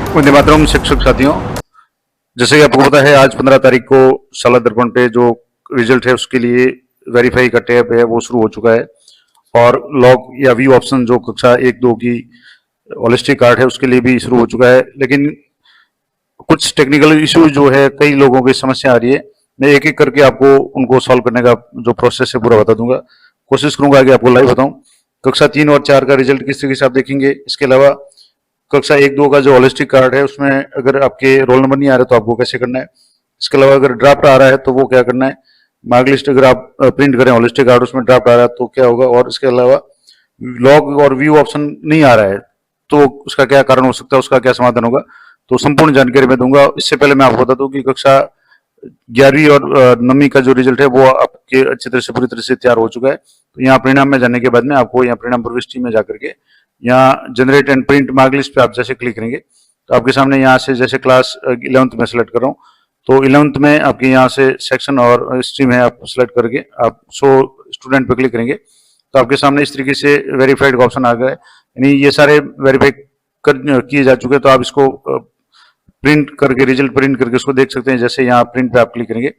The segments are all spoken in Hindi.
वंदे मातरम। शिक्षक साथियों, जैसे कि आपको पता है आज 15 तारीख को शाला दर्पण पे जो रिजल्ट है उसके लिए वेरीफाई का टैब है वो शुरू हो चुका है। और लॉग या व्यू ऑप्शन जो कक्षा 1-2 की होलिस्टिक कार्ड है उसके लिए भी शुरू हो चुका है। लेकिन कुछ टेक्निकल इश्यू जो है, कई लोगों की समस्या आ रही है। मैं एक एक करके आपको उनको सॉल्व करने का जो प्रोसेस है पूरा बता दूंगा। कोशिश करूंगा कि आपको लाइव बताऊं। कक्षा 3 और 4 का रिजल्ट किस तरीके से आप देखेंगे। इसके अलावा कक्षा 1-2 का जो होलिस्टिक कार्ड है उसमें अगर आपके रोल नंबर नहीं आ रहे तो आपको कैसे करना है। इसके अलावा अगर ड्राफ्ट आ रहा है तो वो क्या करना है। मार्क लिस्ट अगर आप प्रिंट करें होलिस्टिक कार्ड, उसमें ड्राफ्ट आ रहा है तो क्या होगा। और इसके अलावा लॉग और व्यू ऑप्शन नहीं आ रहा है तो उसका क्या कारण हो सकता है, उसका क्या समाधान होगा, तो संपूर्ण जानकारी मैं दूंगा। इससे पहले मैं आपको बता दूं कि कक्षा 11वीं और 9वीं का जो रिजल्ट है वो आपके अच्छी तरह से पूरी तरह से तैयार हो चुका है। तो यहाँ परिणाम में जाने के बाद में आपको यहाँ परिणाम प्रविष्टि में जाकर के यहाँ generate and print mark list पे आप जैसे क्लिक करेंगे तो आपके सामने यहाँ से जैसे क्लास 11th में सेलेक्ट कर रहा हूँ तो 11th में आपके यहाँ से सेक्शन और स्ट्रीम है, आप सेलेक्ट करके आप शो स्टूडेंट पे क्लिक करेंगे तो आपके सामने इस तरीके से वेरीफाइड का ऑप्शन आ गया है। यानी ये सारे वेरीफाई किए जा चुके हैं। तो आप इसको प्रिंट करके, रिजल्ट प्रिंट करके उसको देख सकते हैं। जैसे यहाँ प्रिंट पे आप क्लिक करेंगे,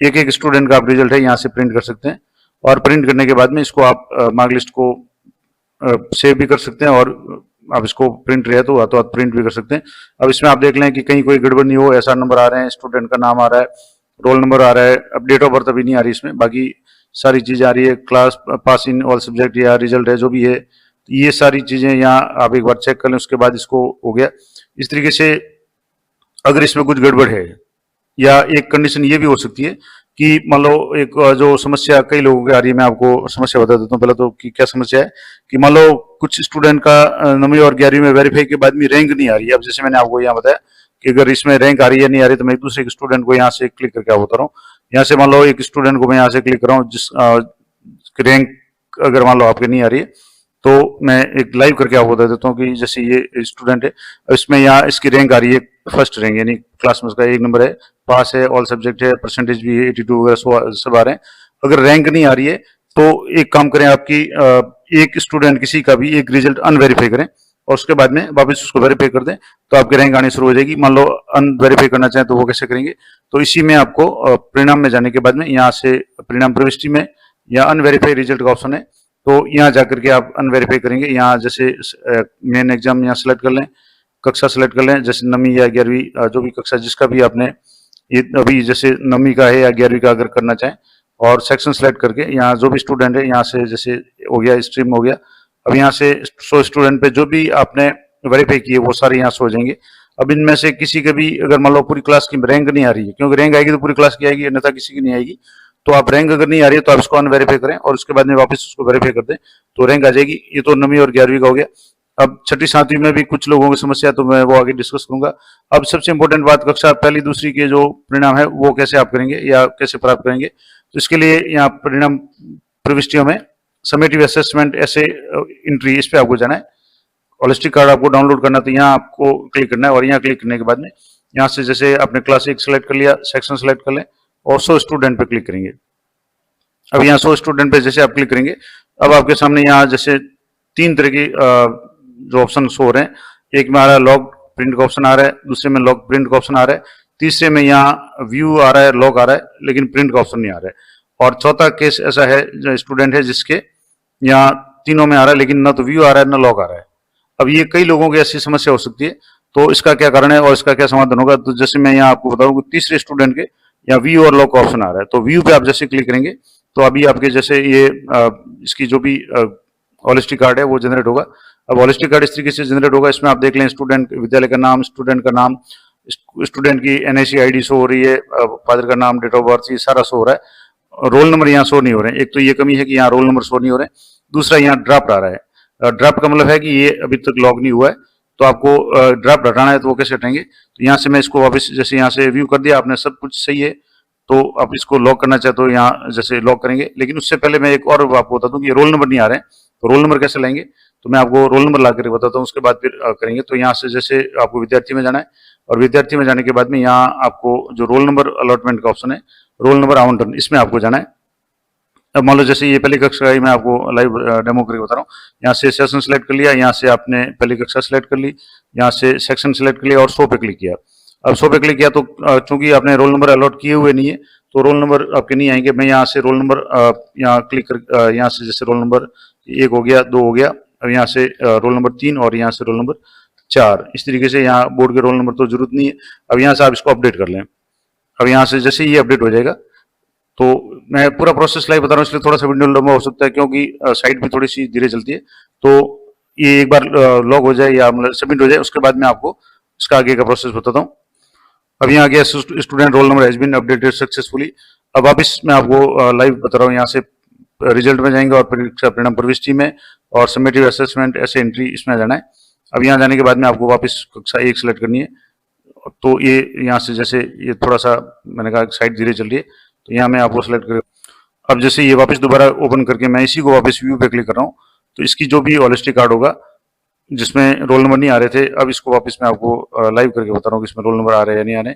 एक एक स्टूडेंट का आप रिजल्ट है यहाँ से प्रिंट कर सकते हैं। और प्रिंट करने के बाद में इसको आप मार्क लिस्ट को सेव भी कर सकते हैं और आप इसको प्रिंट रहे तो हाथों हाथ प्रिंट भी कर सकते हैं। अब इसमें आप देख लें कि कहीं कोई गड़बड़ नहीं हो, ऐसा नंबर आ रहे हैं, स्टूडेंट का नाम आ रहा है, रोल नंबर आ रहा है। अब डेट ऑफ बर्थ अभी नहीं आ रही इसमें, बाकी सारी चीजें आ रही है, class pass in all subject या रिजल्ट है जो भी है, ये सारी चीजें यहाँ आप एक बार चेक कर लें। उसके बाद इसको हो गया। इस तरीके से अगर इसमें कुछ गड़बड़ है या एक कंडीशन ये भी हो सकती है कि मान लो एक जो समस्या कई लोगों की आ रही है, मैं आपको समस्या बता देता हूँ पहले तो कि क्या समस्या है। कि मान लो कुछ स्टूडेंट का 9वीं और 11वीं में वेरीफाई के बाद भी रैंक नहीं आ रही है। अब जैसे मैंने आपको यहाँ बताया कि अगर इसमें रैंक आ रही है नहीं आ रही तो मैं एक दूसरे स्टूडेंट को यहाँ से क्लिक करके बता रहा हूँ। यहाँ से मान लो एक स्टूडेंट को मैं यहाँ से क्लिक कर रहा हूँ जिस रैंक अगर मान लो आपके नहीं आ रही है तो मैं एक लाइव करके आपको बता देता हूँ कि जैसे ये स्टूडेंट है, इसमें यहाँ इसकी रैंक आ रही है फर्स्ट रैंक, यानी क्लास में उसका 1 नंबर है, पास है, ऑल सब्जेक्ट है, परसेंटेज भी है 82 वगैरह सब आ रहे हैं। अगर रैंक नहीं आ रही है तो एक काम करें, आपकी एक स्टूडेंट किसी का भी एक रिजल्ट अनवेरीफाई करें और उसके बाद में वापस उसको वेरीफाई कर दें तो आपकी रैंक आनी शुरू हो जाएगी। मान लो अनवेरीफाई करना चाहें तो वो कैसे करेंगे, तो इसी में आपको परिणाम में जाने के बाद में यहाँ से परिणाम प्रविष्टि में या अनवेरीफाई रिजल्ट का ऑप्शन है तो यहाँ जाकर के आप अनवेरीफाई करेंगे। यहाँ जैसे मेन एग्जाम यहाँ सेलेक्ट कर लें, कक्षा सेलेक्ट कर लें, जैसे 9वीं या 11वीं जो भी कक्षा जिसका भी आपने ये अभी जैसे 9वीं का है या 11वीं का अगर करना चाहें, और सेक्शन सेलेक्ट करके यहाँ जो भी स्टूडेंट है यहाँ से जैसे हो गया स्ट्रीम हो गया। अब यहाँ से 100 स्टूडेंट पे जो भी आपने वेरीफाई किए वो सारे यहाँ से हो जाएंगे। अब इनमें से किसी के भी अगर मान लो पूरी क्लास की रैंक नहीं आ रही है, क्योंकि रैंक आएगी तो पूरी क्लास की आएगी, अन्यथा किसी की नहीं आएगी। तो आप रैंक अगर नहीं आ रही है तो आप इसको अनवेरीफाई करें और उसके बाद में वापस उसको वेरीफाई कर दें तो रैंक आ जाएगी। ये तो 9वीं और 11वीं का हो गया। अब 6ठी 7वीं में भी कुछ लोगों की समस्या तो मैं वो आगे डिस्कस करूंगा। अब सबसे इंपॉर्टेंट बात, कक्षा 1ली 2री के जो परिणाम है वो कैसे आप करेंगे या कैसे प्राप्त करेंगे। तो इसके लिए यहाँ परिणाम प्रविष्टियों में समेटिव असेसमेंट ऐसे एंट्री, इस पे आपको जाना है। होलिस्टिक कार्ड आपको डाउनलोड करना तो यहाँ आपको क्लिक करना है और यहाँ क्लिक करने के बाद में यहाँ से जैसे आपने क्लास 1 सेलेक्ट कर लिया, सेक्शन सेलेक्ट कर लें और 100 स्टूडेंट पे क्लिक करेंगे। अब यहाँ 100 स्टूडेंट पे जैसे आप क्लिक करेंगे अब आपके सामने यहाँ जैसे 3 तरह की जो ऑप्शन शो हो रहे हैं। एक में आ रहा है लॉग प्रिंट का ऑप्शन आ रहा है, दूसरे में लॉग प्रिंट का ऑप्शन आ रहा है, तीसरे में यहाँ व्यू आ रहा है, लॉग आ रहा है, लेकिन प्रिंट का ऑप्शन नहीं आ रहा है। और चौथा केस ऐसा है जो स्टूडेंट है जिसके यहाँ तीनों में आ रहा है लेकिन ना तो व्यू आ रहा है ना लॉग आ रहा है। अब ये कई लोगों की ऐसी समस्या हो सकती है, तो इसका क्या कारण है और इसका क्या समाधान होगा। तो जैसे मैं यहाँ आपको बताऊँ कि तीसरे स्टूडेंट के यहाँ व्यू और लॉग का ऑप्शन आ रहा है, तो व्यू पे आप जैसे क्लिक करेंगे तो अभी आपके जैसे ये इसकी जो भी होलिस्टिक कार्ड है वो जनरेट होगा। अब होलिस्टिक कार्ड इस तरीके से जनरेट होगा, इसमें आप देख लें स्टूडेंट विद्यालय का नाम, स्टूडेंट का नाम, स्टूडेंट की एनआईसी आईडी शो हो रही है, फादर का नाम, डेट ऑफ बर्थ, ये सारा शो हो रहा है। रोल नंबर यहाँ शो नहीं हो रहे हैं। एक तो ये कमी है कि यहाँ रोल नंबर शो नहीं हो रहे हैं, दूसरा यहाँ ड्राफ्ट आ रहा है। ड्राफ्ट का मतलब है कि ये अभी तक लॉग नहीं हुआ है, तो आपको ड्राफ्ट हटाना है तो वो कैसे हटाएंगे। तो यहाँ से मैं इसको वापस जैसे यहाँ से व्यू कर दिया आपने, सब कुछ सही है, तो आप इसको लॉक करना चाहते हो यहाँ जैसे लॉक करेंगे। लेकिन उससे पहले मैं एक और आपको बता दूं कि रोल नंबर नहीं आ रहे हैं, तो रोल नंबर कैसे लाएंगे, तो मैं आपको रोल नंबर ला करके बताता हूँ, उसके बाद फिर करेंगे। तो यहाँ से जैसे आपको विद्यार्थी में जाना है और विद्यार्थी में जाने के बाद में यहाँ आपको जो रोल नंबर अलॉटमेंट का ऑप्शन है, रोल नंबर आवंटन, इसमें आपको जाना है। अब मान लो जैसे ये पहली कक्षा ही मैं आपको लाइव डेमो करके बता रहा हूँ। यहाँ से सेशन सेलेक्ट कर लिया, यहाँ से आपने पहली कक्षा सेलेक्ट कर ली, यहाँ से सेक्शन सेलेक्ट कर लिया और शो पे क्लिक किया। अब शो पे क्लिक किया तो चूंकि आपने रोल नंबर अलॉट किए हुए नहीं है तो रोल नंबर आपके नहीं आएंगे। मैं यहाँ से रोल नंबर यहाँ क्लिक कर यहाँ से जैसे रोल नंबर 1 हो गया, 2 हो गया, अब यहाँ से रोल नंबर 3 और यहाँ से रोल नंबर 4, इस तरीके से यहाँ बोर्ड के रोल नंबर तो जरूरत नहीं है। अब यहाँ से आप इसको अपडेट कर लें। अब यहाँ से जैसे ये अपडेट हो जाएगा तो मैं पूरा प्रोसेस लाइव बता रहा हूँ, इसलिए थोड़ा सा वीडियो लंबा हो सकता है क्योंकि साइट भी थोड़ी सी धीरे चलती है। तो ये एक बार लॉग हो जाए या मतलब सबमिट हो जाए उसके बाद मैं आपको इसका आगे का प्रोसेस बताता हूँ। अब यहाँ गया student roll number has been updated successfully. अब वापस मैं आपको लाइव बता रहा हूँ, यहाँ से रिजल्ट में जाएंगे और परीक्षा परिणाम प्रविष्टि में और सबमिटिव असेसमेंट ऐसे एंट्री इसमें जाना है। अब यहाँ जाने के बाद में आपको वापस कक्षा 1 सेलेक्ट करनी है। तो ये यहाँ से जैसे ये थोड़ा सा मैंने कहा साइट धीरे चल रही है तो यहाँ मैं आपको सेलेक्ट कर, अब जैसे ये वापस दोबारा ओपन करके मैं इसी को वापस व्यू पे क्लिक कर रहा हूँ तो इसकी जो भी होलिस्टिक कार्ड होगा जिसमें रोल नंबर नहीं आ रहे थे, अब इसको वापस मैं आपको लाइव करके बता रहा हूँ कि इसमें रोल नंबर आ रहे हैं या नहीं आ रहे।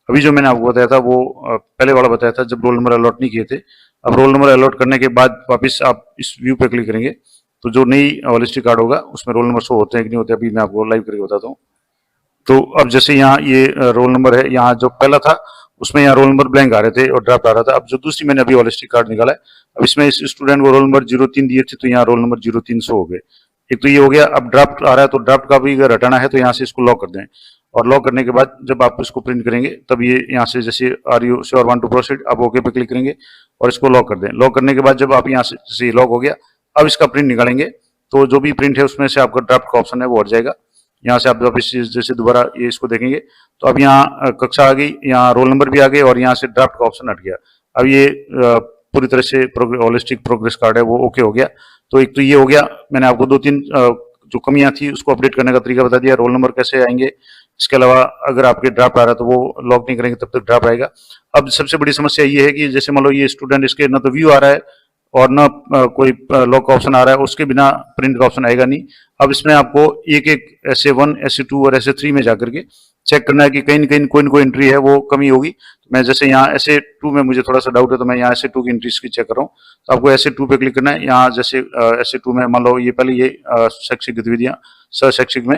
अभी जो मैंने आपको बताया था वो पहले वाला बताया था जब रोल नंबर अलॉट नहीं किए थे। अब रोल नंबर अलॉट करने के बाद वापस आप इस व्यू पे क्लिक करेंगे तो जो नई होलिस्टिक कार्ड होगा उसमें रोल नंबर शो होते हैं कि नहीं होते अभी मैं आपको लाइव करके बताता हूँ। तो अब जैसे यहाँ ये रोल नंबर है, यहाँ जो पहला था उसमें यहाँ रोल नंबर ब्लैंक आ रहे थे और ड्राफ्ट आ रहा था। अब जो दूसरी मैंने अभी होलिस्टिक कार्ड निकाला है, अब इसमें इस स्टूडेंट को रोल नंबर 03 दिए थे तो यहाँ रोल नंबर 03 शो हो गए। एक तो ये हो गया। अब ड्राफ्ट आ रहा है तो ड्राफ्ट का भी अगर हटाना है तो यहाँ से इसको लॉक कर दें और लॉक करने के बाद जब आप इसको प्रिंट करेंगे तब ये यहाँ से जैसे are you sure want to proceed, आप ओके पे क्लिक करेंगे और इसको लॉक कर दें। लॉक करने के बाद जब आप यहाँ से जैसे लॉक हो गया, अब इसका प्रिंट निकालेंगे तो जो भी प्रिंट है उसमें से आपका ड्राफ्ट का ऑप्शन है वो हट जाएगा। यहाँ से आप वापस जैसे दोबारा ये इसको देखेंगे तो अब यहाँ कक्षा आ गई, यहाँ रोल नंबर भी आ गए और यहाँ से ड्राफ्ट का ऑप्शन हट गया। अब ये पूरी तरह से होलिस्टिक प्रोग्रेस कार्ड है वो ओके हो गया। तो एक तो ये हो गया, मैंने आपको 2-3 जो कमियां थी उसको अपडेट करने का तरीका बता दिया, रोल नंबर कैसे आएंगे। इसके अलावा अगर आपके ड्राफ्ट आ रहा है तो वो लॉक नहीं करेंगे तब तक ड्राफ्ट आएगा। अब सबसे बड़ी समस्या ये है कि जैसे मान लो ये स्टूडेंट इसके ना तो व्यू आ रहा है और ना कोई लॉक का ऑप्शन आ रहा है, उसके बिना प्रिंट का ऑप्शन आएगा नहीं। अब इसमें आपको एक एक ऐसे 1 ऐसे 2 और ऐसे 3 में जाकर के चेक करना है कि कहीं न कहीं कोई एंट्री है वो कमी होगी। तो मैं जैसे यहाँ ऐसे 2 में मुझे थोड़ा सा डाउट है तो मैं यहाँ ऐसे 2 की एंट्रीज की चेक कर रहा हूँ। तो आपको ऐसे 2 पे क्लिक करना है। यहाँ जैसे ऐसे 2 में मान लो ये पहले ये शैक्षिक गतिविधियां सह शैक्षिक में,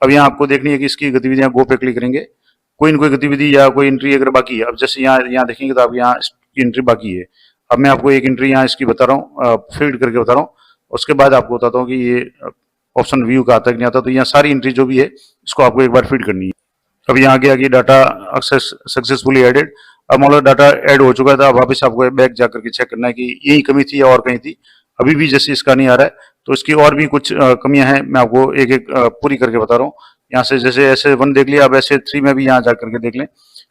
अब यहाँ आपको देखनी है कि इसकी गतिविधियां गो पे क्लिक करेंगे, कोई न कोई गतिविधि या कोई एंट्री अगर बाकी है। अब जैसे यहाँ देखेंगे तो आप यहाँ इसकी एंट्री बाकी है। अब मैं आपको एक एंट्री यहाँ इसकी बता रहा हूँ, फील्ड करके बता रहा हूँ, उसके बाद आपको बताता हूँ कि ये ऑप्शन व्यू का आता है कि नहीं आता। तो यहाँ सारी एंट्री जो भी है इसको आपको एक बार फीड करनी है। अब यहाँ आगे आगे डाटा सक्सेसफुली एडेड। अब मान लो डाटा ऐड हो चुका था, अब वापस आपको बैक जाकर के चेक करना है कि यही कमी थी या और कहीं थी। अभी भी जैसे इसका नहीं आ रहा है तो इसकी और भी कुछ कमियां हैं, मैं आपको एक एक पूरी करके बता रहा हूँ। यहाँ से जैसे ऐसे 1 देख लिया, अब ऐसे 3 में भी यहाँ जा करके देख लें।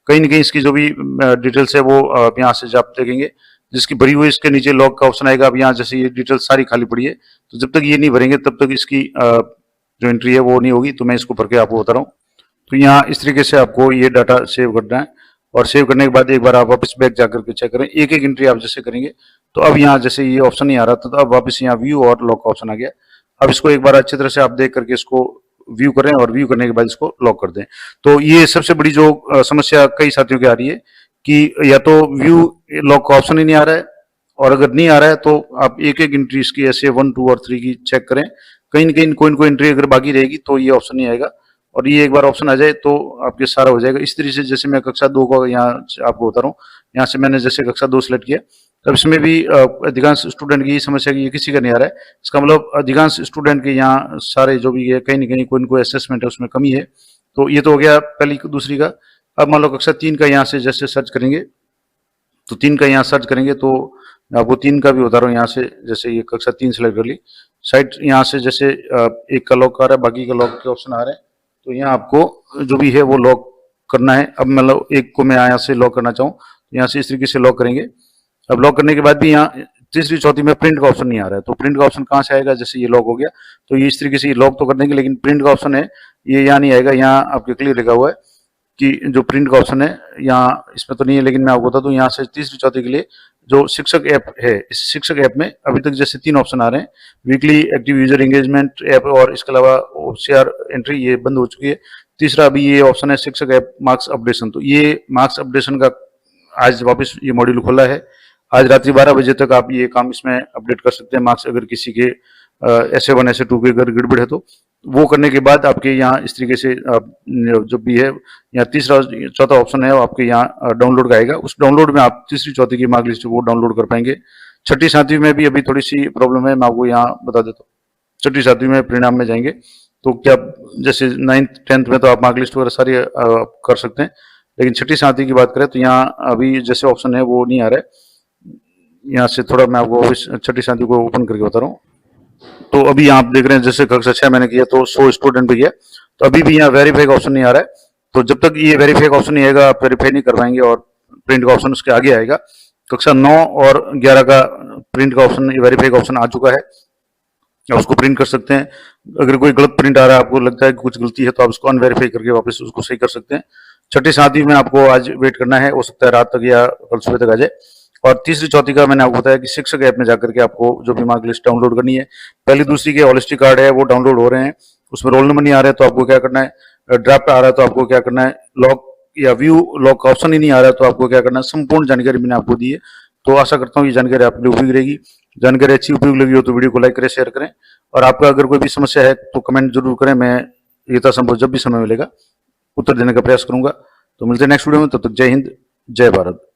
कहीं ना कहीं इसकी जो भी डिटेल्स है वो यहाँ से आप देखेंगे, जिसकी भरी हुई इसके नीचे लॉग का ऑप्शन आएगा। अब यहाँ जैसे ये डिटेल्स सारी खाली पड़ी है तो जब तक ये नहीं भरेंगे तब तक इसकी जो एंट्री है वो नहीं होगी। तो मैं इसको भर के आपको बता रहा हूँ। तो यहाँ इस तरीके से आपको ये डाटा सेव करना है और सेव करने के बाद एक बार आप वापस बैक जाकर के चेक करें, एक एक एंट्री आप जैसे करेंगे। तो अब यहाँ जैसे ये ऑप्शन नहीं आ रहा था तो अब वापस यहाँ व्यू और लॉक का ऑप्शन आ गया। अब इसको एक बार अच्छी तरह से आप देख करके इसको व्यू करें और व्यू करने के बाद इसको लॉक कर दें। तो ये सबसे बड़ी जो समस्या कई साथियों की आ रही है कि या तो व्यू लॉक का ऑप्शन ही नहीं आ रहा है, और अगर नहीं आ रहा है तो आप एक एक एंट्री इसकी ऐसे 1, 2 और 3 की चेक करें। कहीं न कहीं कोई न कोई एंट्री अगर बाकी रहेगी तो ये ऑप्शन नहीं आएगा, और ये एक बार ऑप्शन आ जाए तो आपके सारा हो जाएगा। इस तरीके से जैसे मैं कक्षा 2 को यहाँ आपको बता रहा हूँ, यहाँ से मैंने जैसे कक्षा 2 सेलेक्ट किया, तब इसमें भी अधिकांश स्टूडेंट की ये समस्या की ये किसी का नहीं आ रहा है। इसका मतलब अधिकांश स्टूडेंट के यहाँ सारे जो भी है कहीं न कहीं कोई न कोई असेसमेंट है उसमें कमी है। तो ये तो हो गया पहली दूसरी का। अब मान लो कक्षा 3 का यहाँ से जैसे सर्च करेंगे तो 3 का यहाँ सर्च करेंगे तो मैं आपको 3 का भी बता रहा हूँ। यहाँ से जैसे ये कक्षा 3 सेलेक्ट कर ली, साइट यहाँ से जैसे एक का लॉक आ रहा है, बाकी का लॉक के ऑप्शन आ रहे हैं। तो यहाँ आपको जो भी है वो लॉक करना है। अब मतलब एक को मैं यहाँ से लॉक करना चाहूँ, यहाँ से इस तरीके से लॉक करेंगे। अब लॉक करने के बाद भी यहाँ तीसरी चौथी में प्रिंट का ऑप्शन नहीं आ रहा है, तो प्रिंट का ऑप्शन कहाँ से आएगा। जैसे ये लॉक हो गया तो ये इस तरीके से लॉक तो कर देंगे, लेकिन प्रिंट का ऑप्शन है ये यहाँ नहीं आएगा। यहाँ आपके क्लियर लिखा हुआ है कि जो प्रिंट का ऑप्शन है यहाँ इसमें तो नहीं है, लेकिन मैं आपको बता दूं यहाँ से तीसरी चौथी के लिए जो शिक्षक ऐप है, इस शिक्षक ऐप में अभी तक जैसे 3 ऑप्शन आ रहे हैं, weekly active user engagement app और इसके अलावा OCR एंट्री, ये बंद हो चुकी है। तीसरा अभी ये ऑप्शन है शिक्षक ऐप मार्क्स अपडेशन। तो ये मार्क्स अपडेशन का आज वापस ये मॉड्यूल खोला है। आज रात्रि 12 बजे तक आप ये काम इसमें अपडेट कर सकते हैं। मार्क्स अगर किसी के SA1 SA2 के अगर गड़बड़ है तो वो करने के बाद आपके यहाँ इस तरीके से जो भी है, यहाँ तीसरा चौथा ऑप्शन है वो आपके यहाँ डाउनलोड का आएगा। उस डाउनलोड में आप तीसरी चौथी की मार्क लिस्ट वो डाउनलोड कर पाएंगे। छठी सातवीं में भी अभी थोड़ी सी प्रॉब्लम है, मैं आपको यहाँ बता देता हूँ। छठी सातवीं में परिणाम में जाएंगे तो क्या, जैसे 9th 10th में तो आप मार्क लिस्ट वगैरह सारी कर सकते हैं, लेकिन छठी सातवीं की बात करें तो यहाँ अभी जैसे ऑप्शन है वो नहीं आ रहा है। यहाँ से थोड़ा मैं आपको छठी सातवीं को ओपन करके बता रहा हूँ। तो अभी आप देख रहे हैं जैसे कक्षा 6 मैंने किया तो 100 स्टूडेंट भी है, तो अभी भी यहाँ वेरीफाई का ऑप्शन नहीं आ रहा है। तो जब तक ये वेरीफाई का ऑप्शन नहीं आएगा आप वेरीफाई नहीं कर पाएंगे, और प्रिंट का ऑप्शन उसके आगे आएगा। कक्षा 9 और 11 का प्रिंट का ऑप्शन, वेरीफाई का ऑप्शन आ चुका है, आप उसको प्रिंट कर सकते हैं। अगर कोई गलत प्रिंट आ रहा है, आपको लगता है कि कुछ गलती है, तो आप उसको अनवेरीफाई करके वापस उसको सही कर सकते हैं। छठी सातवीं में आपको आज वेट करना है, हो सकता है रात तक या कल सुबह तक आ जाए। और तीसरी चौथी का मैंने आपको बताया कि शिक्षक ऐप में जाकर के आपको जो भी मार्क लिस्ट डाउनलोड करनी है। पहली दूसरी के हॉलिस्टिक कार्ड है वो डाउनलोड हो रहे हैं, उसमें रोल नंबर नहीं आ रहा है तो आपको क्या करना है, ड्राफ्ट आ रहा है तो आपको क्या करना है, लॉक या व्यू लॉक का ऑप्शन ही नहीं आ रहा है तो आपको क्या करना है, संपूर्ण जानकारी मैंने आपको दी है। तो आशा करता हूँ ये जानकारी आपके लिए उपयोगी रहेगी। जानकारी अच्छी उपयोगी लगी हो तो वीडियो को लाइक करें, शेयर करें, और आपका अगर कोई भी समस्या है तो कमेंट जरूर करें। मैं यथासंभव जब भी समय मिलेगा उत्तर देने का प्रयास करूंगा। तो मिलते हैं नेक्स्ट वीडियो में, तब तक जय हिंद, जय भारत।